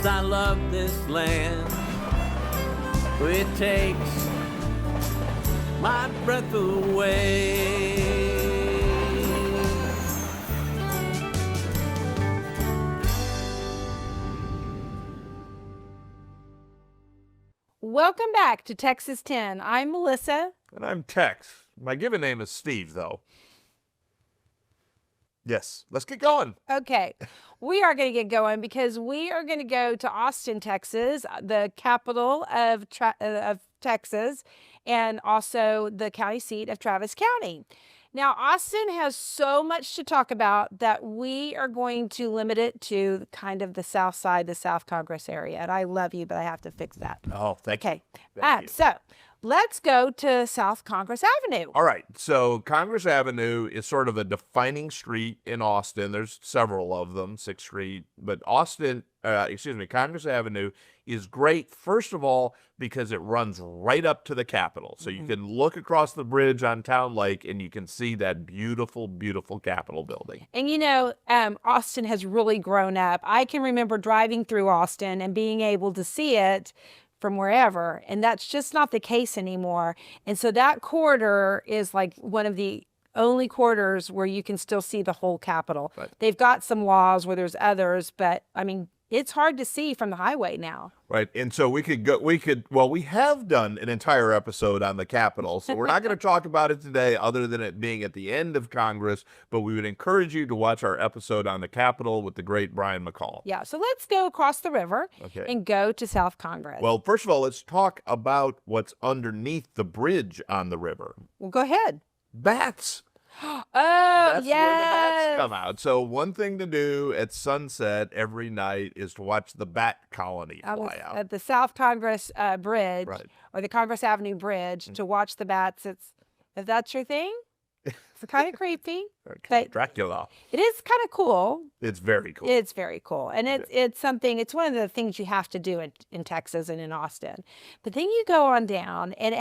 I love this land. It takes my breath away. Welcome back to Texas 10. I'm Melissa. And I'm Tex. My given name is Steve, though. Yes, let's get going. Okay, we are going to get going because we are going to go to Austin, Texas, the capital of Texas, and also the county seat of Travis County. Now, Austin has so much to talk about that we are going to limit it to kind of the south side, the South Congress area. And I love you, but I have to fix that. Oh, thank you. Okay, Thank you. so let's go to South Congress Avenue. All right, so Congress Avenue is sort of a defining street in Austin. There's several of them, 6th Street, but Congress Avenue is great, first of all, because it runs right up to the Capitol. So you can look across the bridge on Town Lake and you can see that beautiful, beautiful Capitol building. And you know, Austin has really grown up. I can remember driving through Austin and being able to see it from wherever, and that's just not the case anymore. And so that corridor is like one of the only corridors where you can still see the whole Capitol. Right. They've got some laws where there's others, but I mean, it's hard to see from the highway now. Right, and so we have done an entire episode on the Capitol, so we're not going to talk about it today other than it being at the end of Congress, but we would encourage you to watch our episode on the Capitol with the great Brian McCall. Yeah, so let's go across the river and go to South Congress. Well, first of all, let's talk about what's underneath the bridge on the river. Well, go ahead. Bats. Oh, That's yes. where the bats come out. So one thing to do at sunset every night is to watch the bat colony fly out. At the South Congress Bridge, Right. or the Congress Avenue Bridge, to watch the bats. If that's your thing, it's kind of creepy, but Dracula. it is kind of cool. It's very cool. It's very cool. And it's one of the things you have to do in Texas and in Austin. But then you go on down, and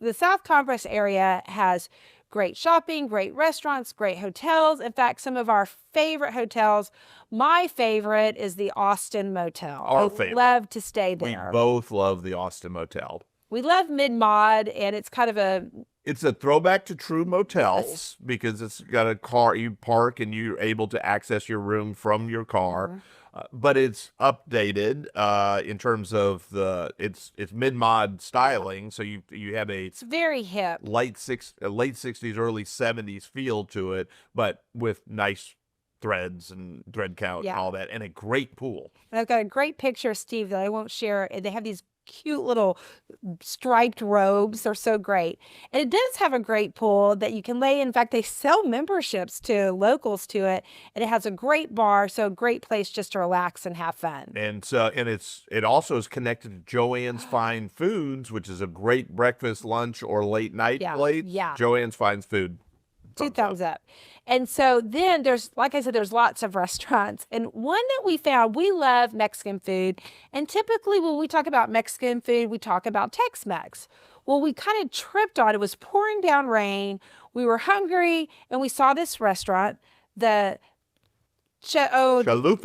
the South Congress area has great shopping, great restaurants, great hotels. In fact, some of our favorite hotels, my favorite is the Austin Motel. Our I favorite. love to stay there. We both love the Austin Motel. We love mid-mod, and it's kind of It's a throwback to true motels because it's got a car you park and you're able to access your room from your car. But it's updated in terms of it's mid-mod styling, so you have it's very hip. late 60s, early 70s feel to it, but with nice threads and thread count and all that, and a great pool. And I've got a great picture of Steve that I won't share. They have these cute little striped robes. They're so great. And it does have a great pool that you can lay in. In fact, they sell memberships to locals to it, and it has a great bar, so a great place just to relax and have fun. And it also is connected to Joanne's Fine Foods, which is a great breakfast, lunch, or late night place. Yeah. Joanne's Fine Food. Two thumbs up. And so then like I said, there's lots of restaurants. And one that we found, we love Mexican food. And typically when we talk about Mexican food, we talk about Tex-Mex. Well, we kind of tripped on it. It was pouring down rain. We were hungry, and we saw this restaurant, the Chalupin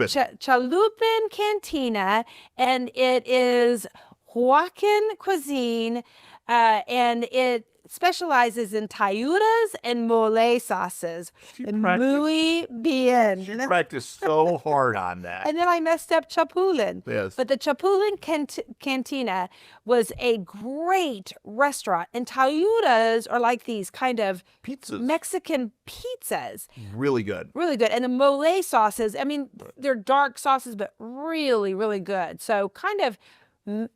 Cantina, and it is Joaquin cuisine, and it specializes in tayudas and mole sauces. Muy bien. She practiced so hard on that. And then I messed up Chapulin. Yes. But the Chapulin Cantina was a great restaurant. And tayudas are like these kind of Pizzas. Mexican pizzas. Really good. Really good. And the mole sauces, I mean, they're dark sauces, but really, really good. So kind of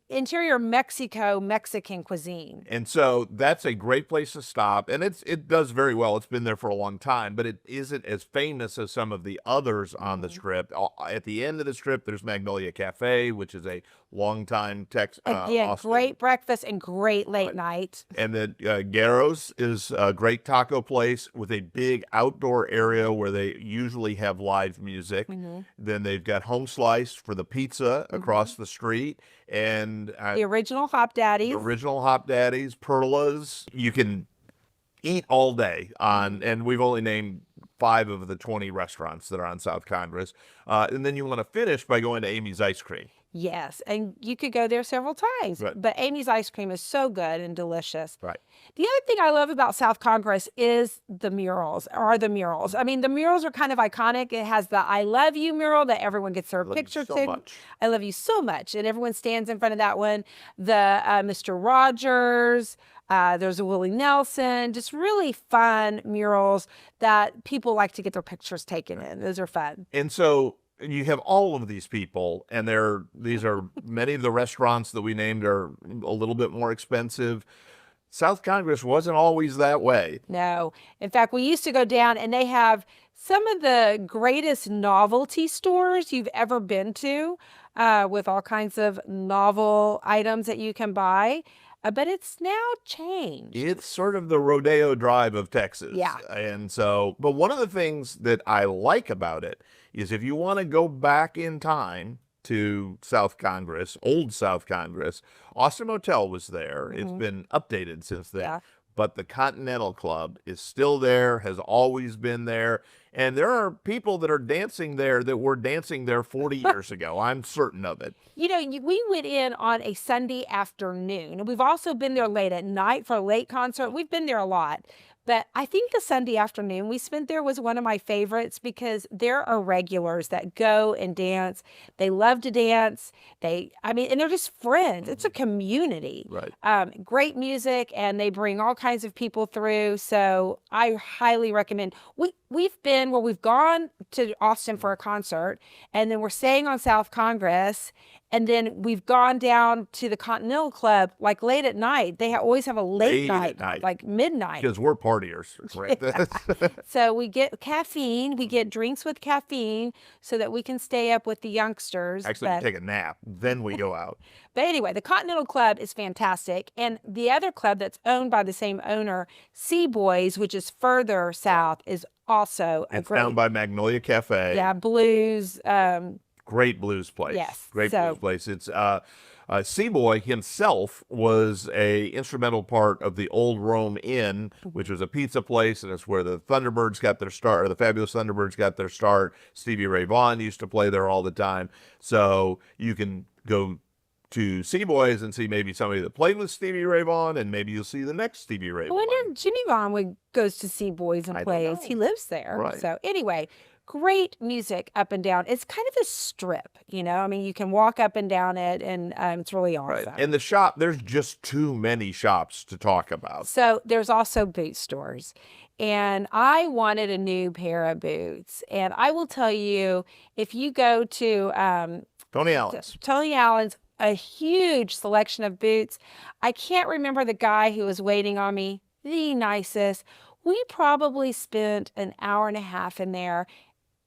interior Mexican cuisine. And so that's a great place to stop. And it does very well. It's been there for a long time, but it isn't as famous as some of the others on the strip. At the end of the strip, there's Magnolia Cafe, which is a longtime Austin. Great breakfast and great late night. And then Garro's is a great taco place with a big outdoor area where they usually have live music. Then they've got Home Slice for the pizza across the street. And the original Hop Daddies. Perla's. You can eat all day and we've only named 5 of the 20 restaurants that are on South Congress. And then you want to finish by going to Amy's Ice Cream. Yes, and you could go there several times. Right. But Amy's ice cream is so good and delicious. Right. The other thing I love about South Congress is the murals. I mean, the murals are kind of iconic. It has the I love you mural that everyone gets their picture so to. much. I love you so much. And everyone stands in front of that one. The Mr. Rogers, there's a Willie Nelson, just really fun murals that people like to get their pictures taken in. Those are fun. And so you have all of these people, and these are many of the restaurants that we named are a little bit more expensive. South Congress wasn't always that way. No. In fact, we used to go down and they have some of the greatest novelty stores you've ever been to, with all kinds of novel items that you can buy. But it's now changed. It's sort of the Rodeo Drive of Texas. Yeah. And so, but one of the things that I like about it is if you want to go back in time to South Congress, old South Congress, Austin Motel was there. It's been updated since then. Yeah. But the Continental Club is still there, has always been there. And there are people that are dancing there that were dancing there 40 years ago. I'm certain of it. You know, we went in on a Sunday afternoon. We've also been there late at night for a late concert. We've been there a lot. But I think the Sunday afternoon we spent there was one of my favorites because there are regulars that go and dance. They love to dance. And they're just friends. It's a community. Right. Great music, and they bring all kinds of people through. So I highly recommend. We've gone to Austin for a concert, and then we're staying on South Congress. And then we've gone down to the Continental Club, like late at night. They always have a late night, like midnight. Because we're partiers, right? So we get caffeine. We get drinks with caffeine so that we can stay up with the youngsters. Actually, we take a nap, then we go out. But anyway, the Continental Club is fantastic. And the other club that's owned by the same owner, Sea Boys, which is further south, is also It's found by Magnolia Cafe. Yeah, blues. Great blues place. Yes. Great blues place. It's Seaboy himself was a instrumental part of the Old Rome Inn, which was a pizza place, and it's where the Thunderbirds got their start, or the Fabulous Thunderbirds got their start. Stevie Ray Vaughan used to play there all the time. So you can go to Seaboys and see maybe somebody that played with Stevie Ray Vaughan, and maybe you'll see the next Stevie Ray I Vaughan. wonder if Jimmy Vaughan goes to Sea Boys and plays. He lives there. Right. So anyway, great music up and down. It's kind of a strip, you know. I mean, you can walk up and down it, and it's really awesome. Right. And the shop, there's just too many shops to talk about. So there's also boot stores. And I wanted a new pair of boots. And I will tell you, if you go to Tony Allen's. Tony Allen's, a huge selection of boots. I can't remember the guy who was waiting on me, the nicest. We probably spent an hour and a half in there,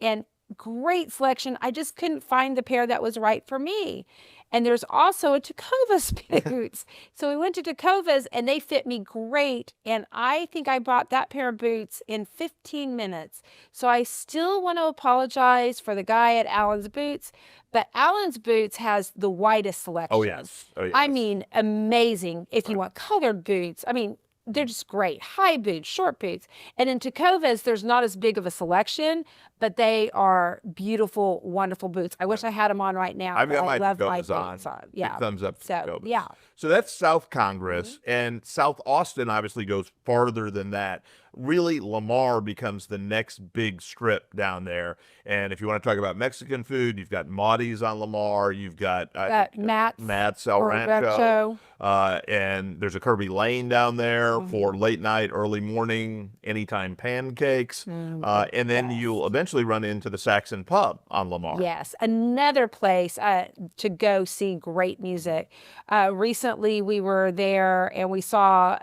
and great selection. I just couldn't find the pair that was right for me. And there's also a Tecovas boots. So we went to Tecovas and they fit me great. And I think I bought that pair of boots in 15 minutes. So I still want to apologize for the guy at Allen's Boots, but Allen's Boots has the widest selection. Oh, yes. Oh, yes. I mean, amazing. If you want colored boots, I mean, they're just great. High boots, short boots. And in Tecovas, there's not as big of a selection, but they are beautiful, wonderful boots. I wish I had them on right now. I've got I my love my Tecovas boots on. Yeah. Big thumbs up. So, Tecovas. yeah. So that's South Congress, and South Austin obviously goes farther than that. Really, Lamar becomes the next big strip down there. And if you want to talk about Mexican food, you've got Embodies on Lamar. You've got Matt's El Rancho. And there's a Kirby Lane down there for late night, early morning, anytime pancakes. And then you'll eventually run into the Saxon Pub on Lamar. Yes, another place to go see great music. Recently, we were there and we saw,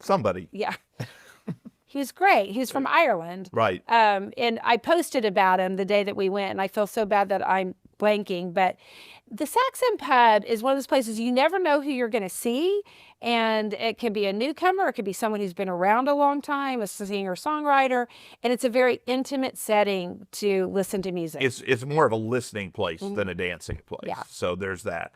Somebody. Yeah. He was great. He was from Ireland. Right. And I posted about him the day that we went, and I feel so bad that I'm blanking. But the Saxon Pub is one of those places you never know who you're going to see. And it can be a newcomer. It could be someone who's been around a long time, a singer-songwriter. And it's a very intimate setting to listen to music. It's more of a listening place than a dancing place. Yeah. So there's that.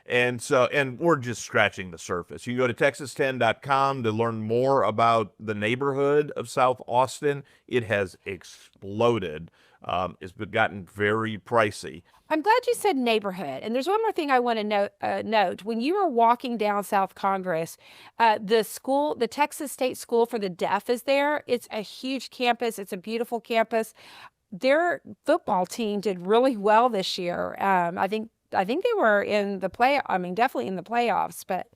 And we're just scratching the surface. You can go to texas10.com to learn more about the neighborhood of South Austin. It has exploded. It's gotten very pricey. I'm glad you said neighborhood. And there's one more thing I want to note. When you were walking down South Congress, the Texas State School for the Deaf is there. It's a huge campus. It's a beautiful campus. Their football team did really well this year. I think they were in the definitely in the playoffs. But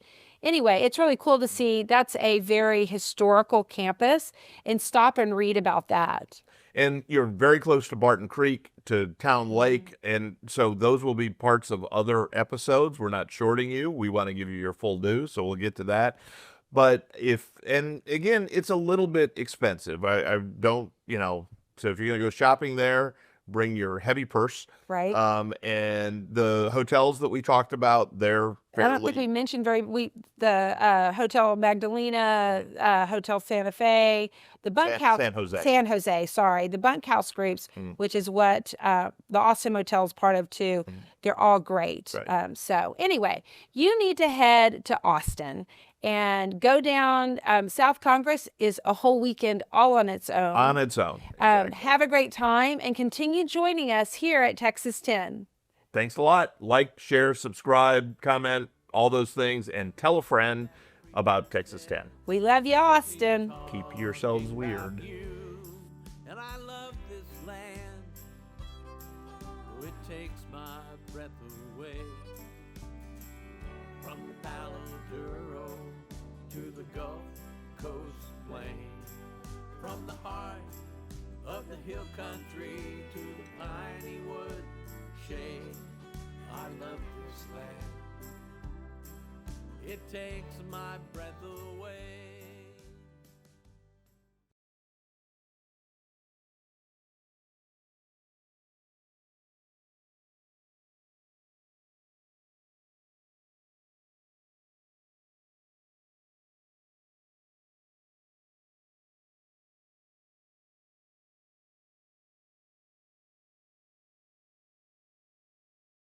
anyway, it's really cool to see. That's a very historical campus, and stop and read about that. And you're very close to Barton Creek, to Town Lake, and so those will be parts of other episodes. We're not shorting you. We want to give you your full due, so we'll get to that. But and again, it's a little bit expensive. I don't, so if you're going to go shopping there, bring your heavy purse. Right. And the hotels that we talked about, they're fairly... I don't think we mentioned the Hotel Magdalena, Hotel Santa Fe, the bunkhouse... San Jose, sorry. The bunkhouse groups, which is what the Austin Motel is part of too. They're all great. Right. So anyway, you need to head to Austin and go down. South Congress is a whole weekend all on its own. On its own. Exactly. Have a great time and continue joining us here at Texas 10. Thanks a lot. Like, share, subscribe, comment, all those things, and tell a friend about Texas 10. We love you, Austin. Keep yourselves weird. And I love this land. It takes my breath away. From the Palo Duro to the Gulf Coast plain, from the heart of the hill country to the piney wood shade. I love this land. It takes my breath away.